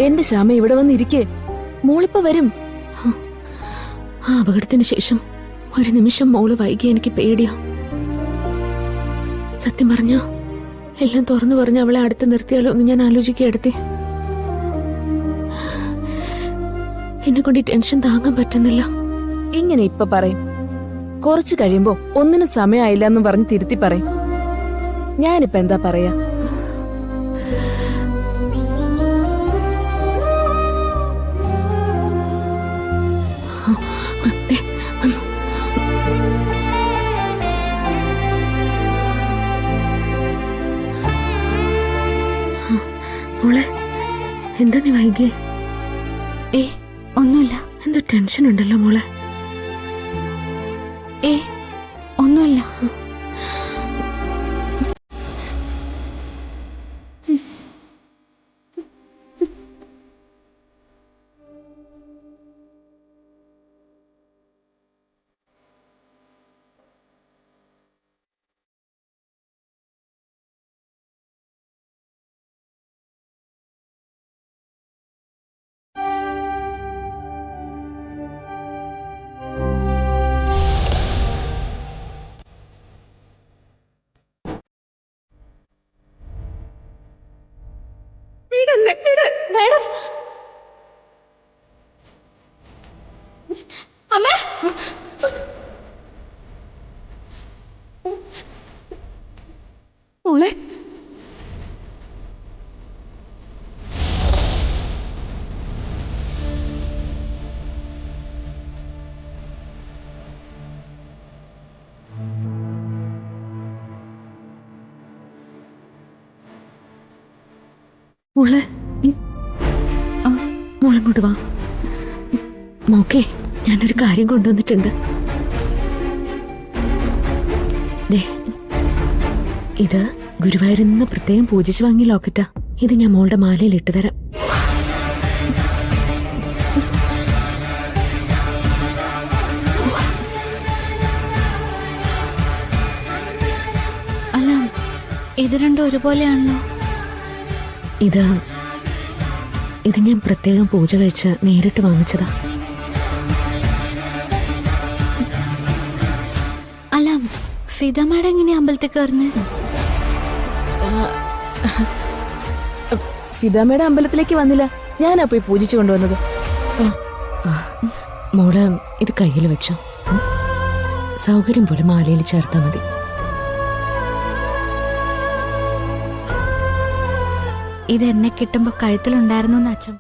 എന്റെ ശ്യാമ ഇവിടെ വന്നിരിക്കേ, മോളിപ്പോ വരും. ആ അപകടത്തിന് ശേഷം ഒരു നിമിഷം മോള് വൈകി എനിക്ക് പേടിയാ. സത്യം പറഞ്ഞ എല്ലാം തുറന്നു പറഞ്ഞ് അവളെ അടുത്ത് നിർത്തിയാലോ എന്ന് ഞാൻ ആലോചിക്കെടുത്തേ. എന്നെ കൊണ്ട് ഈ ടെൻഷൻ താങ്ങാൻ പറ്റുന്നില്ല. ഇങ്ങനെ ഇപ്പൊ പറയും, കുറച്ചു കഴിയുമ്പോ ഒന്നിനും സമയമായില്ല എന്ന് പറഞ്ഞ് തിരുത്തി പറയും. ഞാനിപ്പോ എന്താ പറയാ? മോളെ, എന്താ നീ വൈകിയേ? ഒന്നുമില്ല. എന്താ ടെൻഷൻ ഉണ്ടല്ലോ മോളെ? ഒന്നുമില്ല. മേഡം, അമ്മ, മോളെ, മോളെ, മോളിങ്ങോട്ട് വാ. മോക്കെ, ഞാനൊരു കാര്യം കൊണ്ടുവന്നിട്ടുണ്ട്. ഇത് ഗുരുവായൂരിൽ നിന്ന് പ്രത്യേകം പൂജിച്ചു വാങ്ങിയ ലോക്കറ്റാ. ഇത് ഞാൻ മോളുടെ മാലയിൽ ഇട്ടുതരാം. അല്ല, ഇത് രണ്ടും ഒരുപോലെയാണല്ലോ. ഇത് ഞാൻ പ്രത്യേകം പൂജ കഴിച്ച് നേരിട്ട് വാങ്ങിച്ചതാ. അല്ല, ഫിദ മാഡം എങ്ങനെയാ അമ്പലത്തിൽ കയറുന്നത്? ഫിദാമ്മയുടെ അമ്പലത്തിലേക്ക് വന്നില്ല, ഞാനാ പോയി പൂജിച്ചു കൊണ്ടുവന്നത്. മോള് ഇത് കയ്യിൽ വെച്ചോ. സൗകര്യം പോലെ മാലയിൽ ചേർത്താ മതി. ഇത് എന്നെ കിട്ടുമ്പോ കഴുത്തിലുണ്ടായിരുന്നു എന്ന് അച്ഛൻ